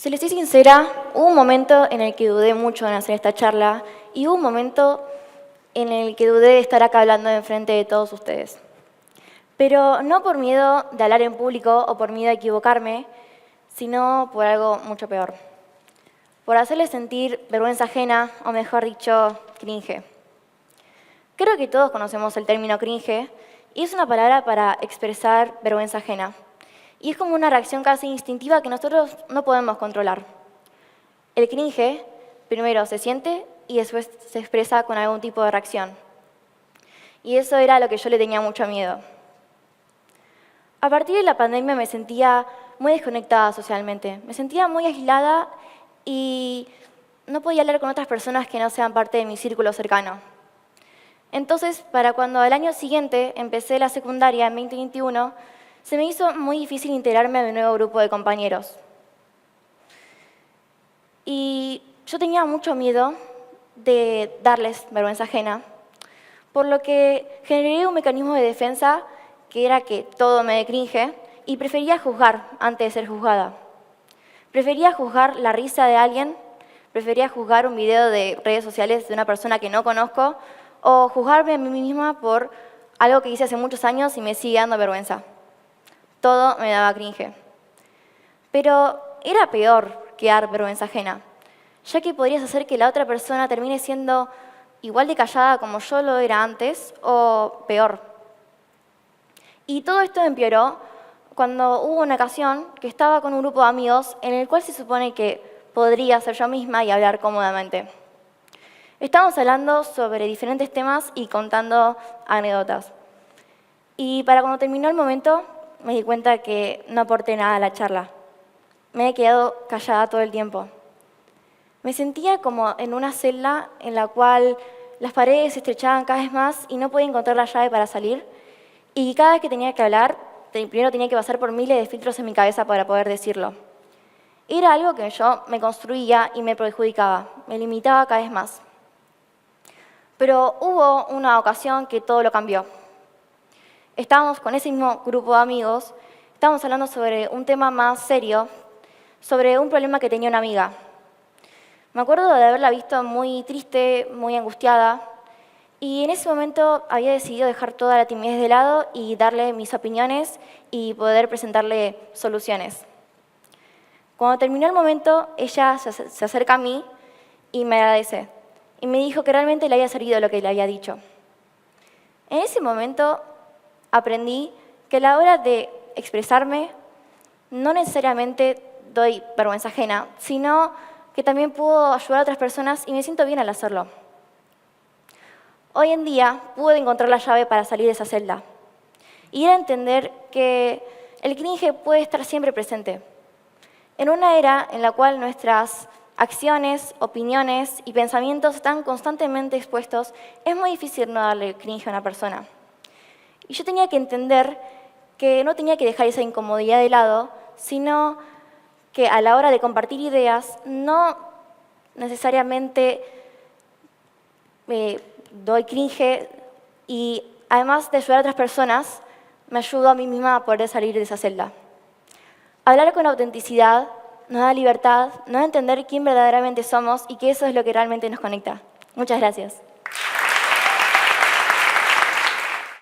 Si les soy sincera, hubo un momento en el que dudé mucho en hacer esta charla y hubo un momento en el que dudé de estar acá hablando enfrente de todos ustedes. Pero no por miedo de hablar en público o por miedo a equivocarme, sino por algo mucho peor. Por hacerles sentir vergüenza ajena, o mejor dicho, cringe. Creo que todos conocemos el término cringe y es una palabra para expresar vergüenza ajena. Y es como una reacción casi instintiva que nosotros no podemos controlar. El cringe primero se siente y después se expresa con algún tipo de reacción. Y eso era lo que yo le tenía mucho miedo. A partir de la pandemia me sentía muy desconectada socialmente. Me sentía muy aislada y no podía hablar con otras personas que no sean parte de mi círculo cercano. Entonces, para cuando al año siguiente empecé la secundaria en 2021, se me hizo muy difícil integrarme a mi nuevo grupo de compañeros. Y yo tenía mucho miedo de darles vergüenza ajena, por lo que generé un mecanismo de defensa que era que todo me dé cringe y prefería juzgar antes de ser juzgada. Prefería juzgar la risa de alguien, prefería juzgar un video de redes sociales de una persona que no conozco o juzgarme a mí misma por algo que hice hace muchos años y me sigue dando vergüenza. Todo me daba cringe. Pero era peor que dar vergüenza ajena, ya que podrías hacer que la otra persona termine siendo igual de callada como yo lo era antes o peor. Y todo esto empeoró cuando hubo una ocasión que estaba con un grupo de amigos en el cual se supone que podría ser yo misma y hablar cómodamente. Estábamos hablando sobre diferentes temas y contando anécdotas. Y para cuando terminó el momento, me di cuenta que no aporté nada a la charla. Me he quedado callada todo el tiempo. Me sentía como en una celda en la cual las paredes se estrechaban cada vez más y no podía encontrar la llave para salir. Y cada vez que tenía que hablar, primero tenía que pasar por miles de filtros en mi cabeza para poder decirlo. Era algo que yo me construía y me perjudicaba, me limitaba cada vez más. Pero hubo una ocasión que todo lo cambió. Estábamos con ese mismo grupo de amigos, estábamos hablando sobre un tema más serio, sobre un problema que tenía una amiga. Me acuerdo de haberla visto muy triste, muy angustiada, y en ese momento había decidido dejar toda la timidez de lado y darle mis opiniones y poder presentarle soluciones. Cuando terminó el momento, ella se acerca a mí y me agradece, y me dijo que realmente le había servido lo que le había dicho. En ese momento aprendí que a la hora de expresarme no necesariamente doy vergüenza ajena, sino que también puedo ayudar a otras personas y me siento bien al hacerlo. Hoy en día pude encontrar la llave para salir de esa celda y era entender que el cringe puede estar siempre presente. En una era en la cual nuestras acciones, opiniones y pensamientos están constantemente expuestos, es muy difícil no darle cringe a una persona. Y yo tenía que entender que no tenía que dejar esa incomodidad de lado, sino que a la hora de compartir ideas no necesariamente me doy cringe y además de ayudar a otras personas, me ayudo a mí misma a poder salir de esa celda. Hablar con autenticidad nos da libertad, nos da entender quién verdaderamente somos y que eso es lo que realmente nos conecta. Muchas gracias.